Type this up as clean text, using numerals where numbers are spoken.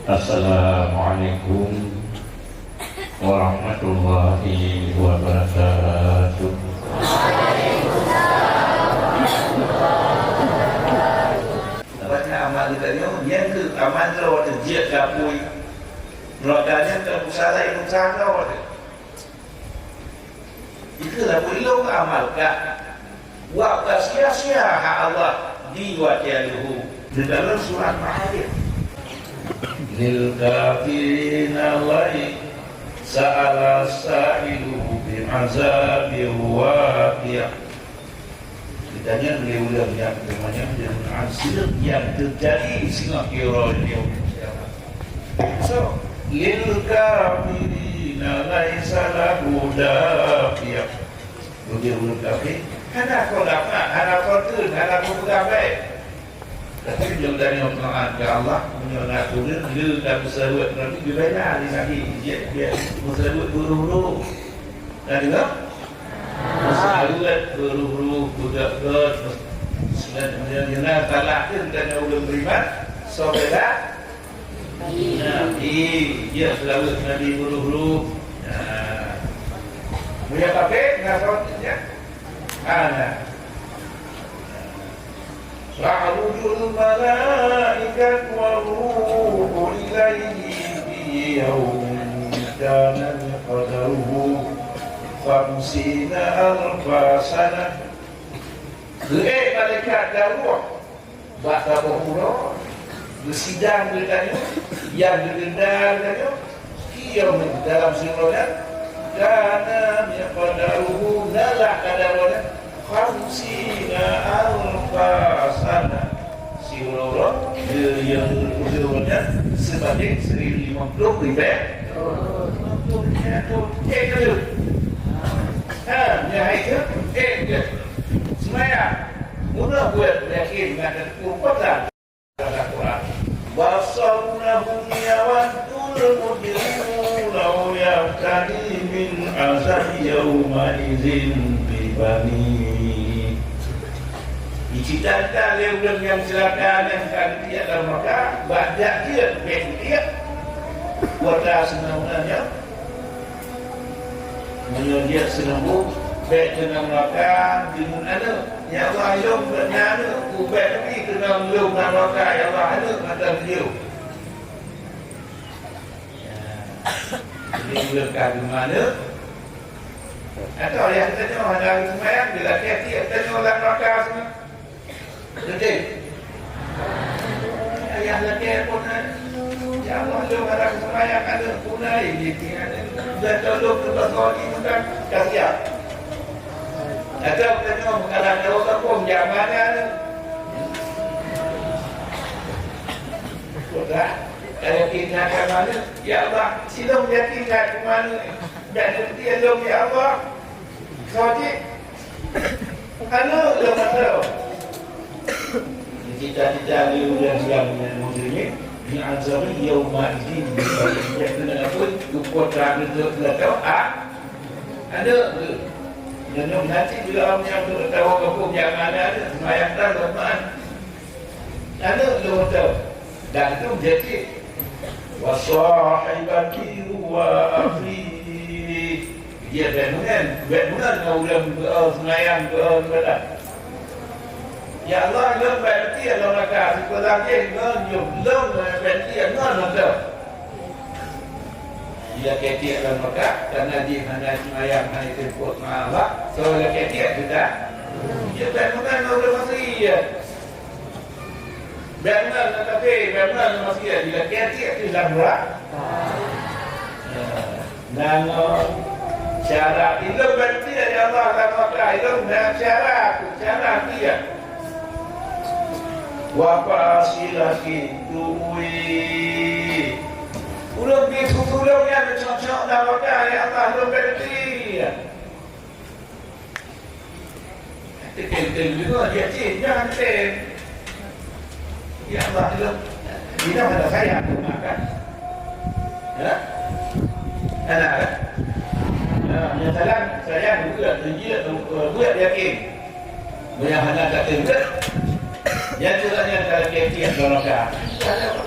Assalamualaikum warahmatullahi wabarakatuh. Banyak amal katanya, yang ke amal rawat dia kapui, meladanya ke usaha yang usaha rawat. Itulah perlu amalkan. Buat sia-sia hak Allah diwatialuhu di dalam surat Al-Hadid. Lil kafirina lai sa'ala sa'iluhu bi'azabi waqiyah. Ditanya beliau yang namanya azab yang terjadi Singapura ini. So, lil kafirina laisa lahu dafiyah. Beliau kafir, hana kau dapat, hana kau tu, hana kau bergabai. Tapi dia dari Al-Quran ke Allah menyuruh turun dia dah berserut Nabi dia bayar lagi dia berserut buru-buru dah dengar berserut buru-buru budak-budak dia nak talak dia dan ulang beriman sahabat Nabi dia selalu Nabi buru-buru punya pakai nak sahabatnya Sa'rujul mala'ikat wa ruhu ilaihi fi yawmin kana qadaruhu 50 alfa sanah. Malaikat dan ruh bakal berhura bersidang dengannya yang digendal dengannya yawmin dalam sirrohnya kana qadaruhu nalah qadaruna 50 alfa sana si ulama yang usianya sebanyak 1050 ribu itu semuanya mudah buat yakin dengan Al-Quran wasawnahum yawaddul mujrimu law yaftadi min azab yawma idzin bibani. Diceritakan oleh orang yang silakan yang akan dia dalam maka banyak dia dia kuasa sebenarnya menyediakan sembuh baik dengan maka di mana ya Allah hidup benar ubah tapi dengan hidup dan maka ya Allah ada macam dia ini berkah di mana atau yang tanya ada semayang bila tiap-tiap tanya orang maka semua jadi ayah lagi pun ya Allah lu harap semayang ada punai dan tolong berbagi bukan kasih atau tanya mengalah orang pun jangan ada sudah kalau kita ke mana ya Allah silum yakinkan ke mana dan dia lu ya Allah soji kalau lu tahu cita-cita dia yang muslimin di azab yauma idzin yang kena apa kuota itu tahu ada dan nanti bila orang yang tahu hukum yang mana ada semayang tak lepas ada lu tahu dan itu jadi wasahibati wa akhi dia benar orang semayang berada. Ya Allah, lo berarti Allah nak kasih lagi lo berarti Allah nak. Dia ketiak dalam maka karena dia hanya semayang hanya tempur Allah, so dia ketiak sudah. Dia benar orang masih benar tapi benar masih dia ketiak tidak berat. Nama cara itu berarti dari Allah dalam maka itu cara dia. Wafasilaki tuwi ulang bisulungnya bercocok dalam ya Allah berarti Tem juga dia jangan tem ya Allah ini ada saya makan ya ada yang saya juga buat yakin banyak hal tak tem yang tu hanya kalau kita nak